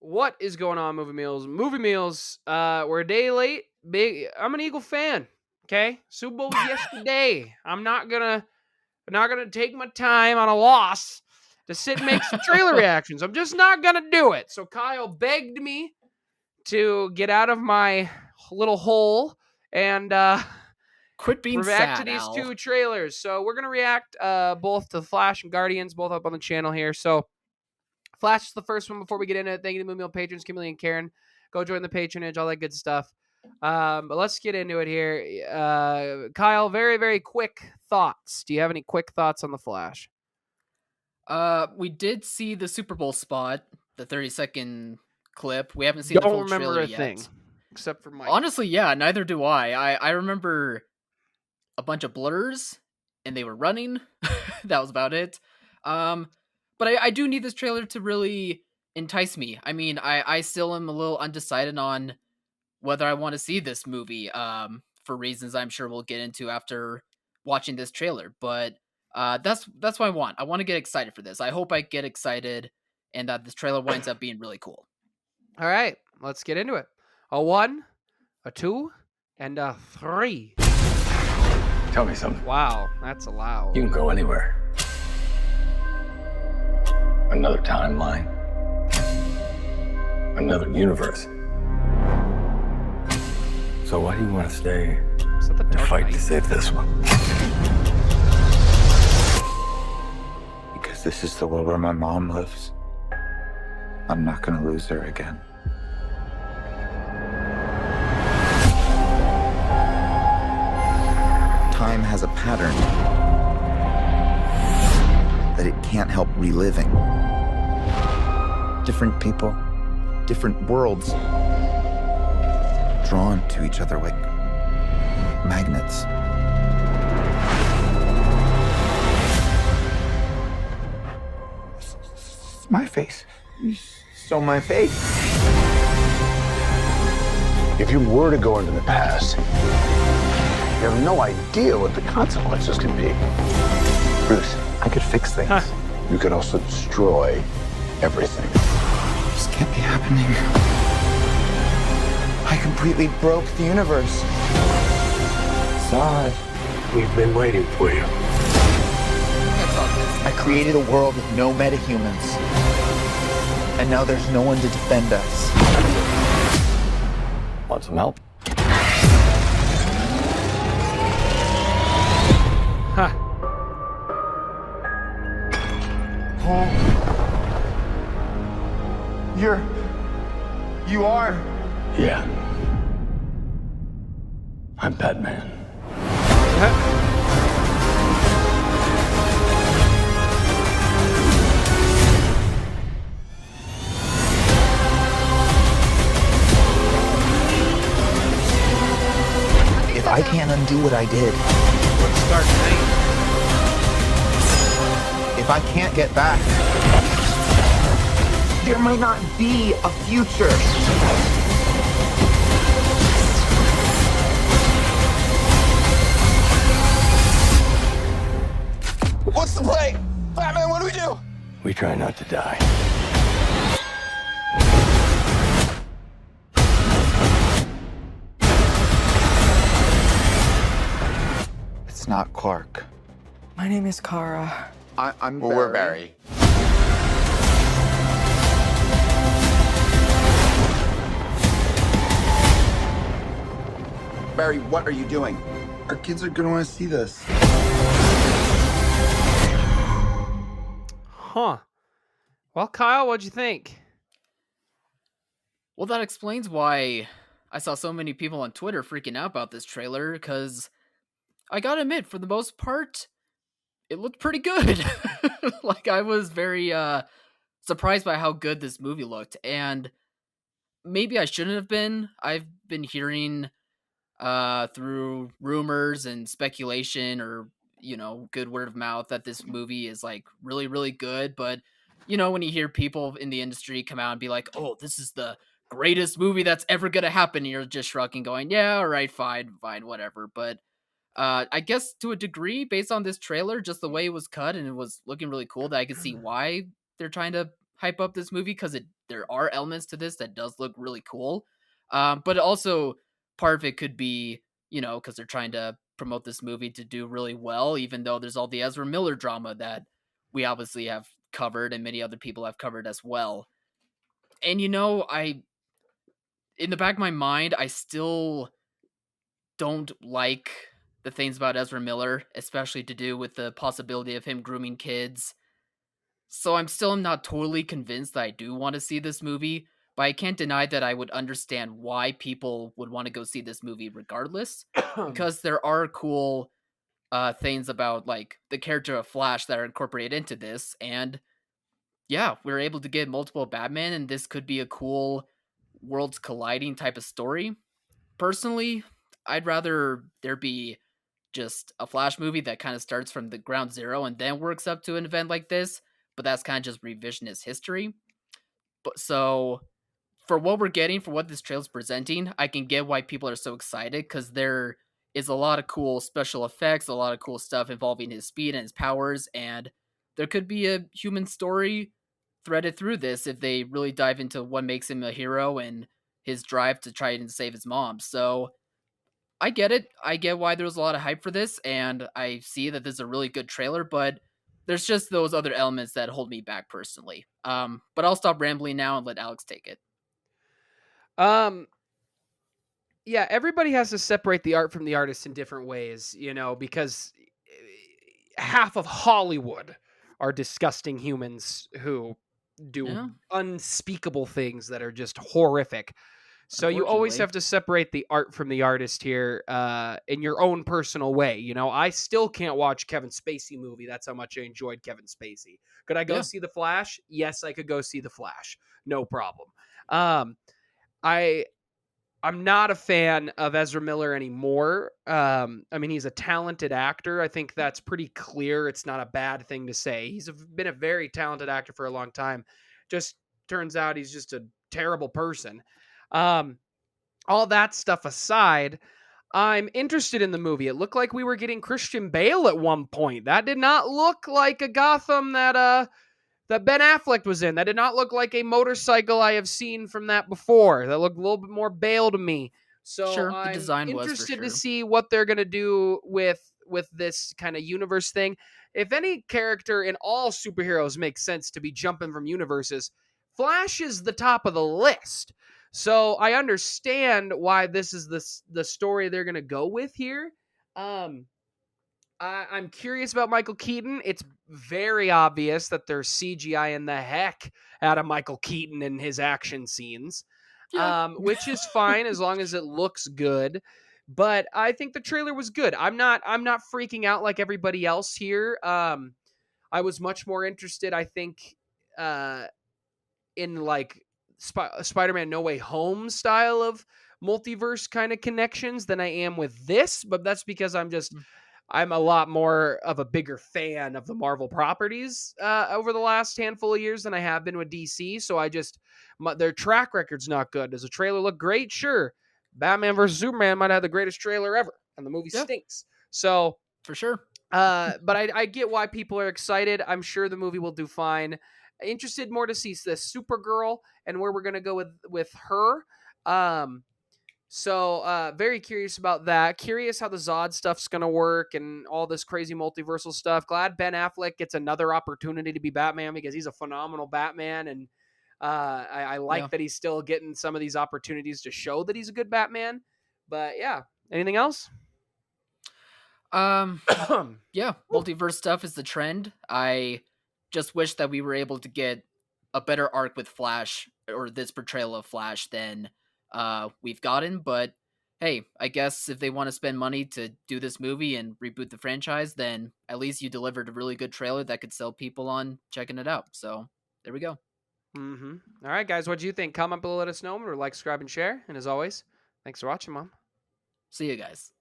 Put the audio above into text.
What is going on, Movie Meals? Movie Meals, we're a day late. I'm an Eagle fan. Okay, Super Bowl was yesterday. I'm not gonna take my time on a loss to sit and make some trailer reactions. I'm just not gonna do it. So Kyle begged me to get out of my little hole and Quit being react to sad, these Al. two trailers. So we're gonna react both to Flash and Guardians, both up on the channel here. So Flash is the first one before we get into it. Thank you to Movie Meal patrons, Kimberly and Karen. Go join the patronage, all that good stuff. But let's get into it here. Kyle, very, very quick thoughts. Do you have any quick thoughts on the Flash? We did see the Super Bowl spot, the 30-second clip. We haven't seen the Don't full remember trailer a yet. thing except for Mike. Honestly, yeah, neither do I. I remember a bunch of blurs, and they were running. That was about it. But I do need this trailer to really entice me. I mean, I still am a little undecided on whether I want to see this movie, for reasons I'm sure we'll get into after watching this trailer. But that's what I want. I want to get excited for this. I hope I get excited and that this trailer winds up being really cool. All right, let's get into it. A 1, a 2, and a 3. Tell me something. Wow, that's loud. You can go anywhere. Another timeline. Another universe. So why do you want to stay Is that the and Dark fight Knight? to save this one? Because this is the world where my mom lives. I'm not gonna lose her again. Time has a pattern that it can't help reliving. Different people, different worlds, drawn to each other like magnets. It's my face. You stole my face. If you were to go into the past, you have no idea what the consequences can be. Bruce, I could fix things. Huh. You could also destroy everything. This can't be happening. I completely broke the universe. Zod, we've been waiting for you. That's obvious. I created a world with no metahumans. And now there's no one to defend us. Want some help? Huh. You are? Yeah. I'm Batman. If I can't undo what I did, Let's start tonight. if I can't get back, there might not be a future. What's the play? Batman, what do we do? We try not to die. It's not Clark. My name is Kara. I'm Barry. We're Barry. Barry, what are you doing? Our kids are gonna want to see this. Huh. Well, Kyle, what'd you think? Well, that explains why I saw so many people on Twitter freaking out about this trailer, because I gotta admit, for the most part, it looked pretty good. Like, I was very surprised by how good this movie looked, and maybe I shouldn't have been. I've been hearing through rumors and speculation, or good word of mouth, that this movie is like really, really good. But when you hear people in the industry come out and be like, "Oh, this is the greatest movie that's ever gonna happen," and you're just shrugging, going, "Yeah, all right, fine, whatever." But I guess to a degree, based on this trailer, just the way it was cut and it was looking really cool, that I could see why they're trying to hype up this movie, because it there are elements to this that does look really cool. But also part of it could be, because they're trying to promote this movie to do really well, even though there's all the Ezra Miller drama that we obviously have covered and many other people have covered as well. And in the back of my mind, I still don't like the things about Ezra Miller, especially to do with the possibility of him grooming kids. So I'm still not totally convinced that I do want to see this movie, but I can't deny that I would understand why people would want to go see this movie regardless, because there are cool things about like the character of Flash that are incorporated into this, and yeah, we're able to get multiple Batman, and this could be a cool worlds colliding type of story. Personally, I'd rather there be just a Flash movie that kind of starts from the ground zero and then works up to an event like this, but that's kind of just revisionist history. But so for what we're getting, for what this trailer's presenting, I can get why people are so excited, because there is a lot of cool special effects, a lot of cool stuff involving his speed and his powers, and there could be a human story threaded through this if they really dive into what makes him a hero and his drive to try and save his mom. So I get it. I get why there's a lot of hype for this, and I see that this is a really good trailer, but there's just those other elements that hold me back personally. But I'll stop rambling now and let Alex take it. Yeah, everybody has to separate the art from the artist in different ways, because half of Hollywood are disgusting humans who do unspeakable things that are just horrific. So you always have to separate the art from the artist here, in your own personal way. I still can't watch Kevin Spacey movie. That's how much I enjoyed Kevin Spacey. Could I go see The Flash? Yes, I could go see The Flash. No problem. I'm not a fan of Ezra Miller anymore. I mean, he's a talented actor. I think that's pretty clear. It's not a bad thing to say. He's been a very talented actor for a long time. Just turns out he's just a terrible person. All that stuff aside, I'm interested in the movie. It looked like we were getting Christian Bale at one point. That did not look like a Gotham that Ben Affleck was in. That did not look like a motorcycle I have seen from that before. That looked a little bit more Bale to me. So Sure, the I'm design was for interested to sure. see what they're going to do with this kind of universe thing. If any character in all superheroes makes sense to be jumping from universes, Flash is the top of the list. So I understand why this is the story they're going to go with here. I'm curious about Michael Keaton. It's very obvious that they're CGI-ing the heck out of Michael Keaton in his action scenes, which is fine as long as it looks good. But I think the trailer was good. I'm not freaking out like everybody else here. I was much more interested, I think, in like Spider-Man No Way Home style of multiverse kind of connections than I am with this. But that's because I'm a lot more of a bigger fan of the Marvel properties over the last handful of years than I have been with DC. So their track record's not good. Does the trailer look great? Sure. Batman vs. Superman might have the greatest trailer ever, and the movie stinks. So for sure. but I get why people are excited. I'm sure the movie will do fine. Interested more to see this Supergirl and where we're gonna go with her. So very curious about that. Curious how the Zod stuff's going to work and all this crazy multiversal stuff. Glad Ben Affleck gets another opportunity to be Batman because he's a phenomenal Batman. And I like that he's still getting some of these opportunities to show that he's a good Batman. But yeah, anything else? Yeah, multiverse stuff is the trend. I just wish that we were able to get a better arc with Flash, or this portrayal of Flash, than we've gotten. But hey, I guess if they want to spend money to do this movie and reboot the franchise, then at least you delivered a really good trailer that could sell people on checking it out. So there we go. Mm-hmm. All right, guys, what do you think? Comment below, let us know. Remember, like, subscribe, and share. And as always, thanks for watching, Mom. See you guys.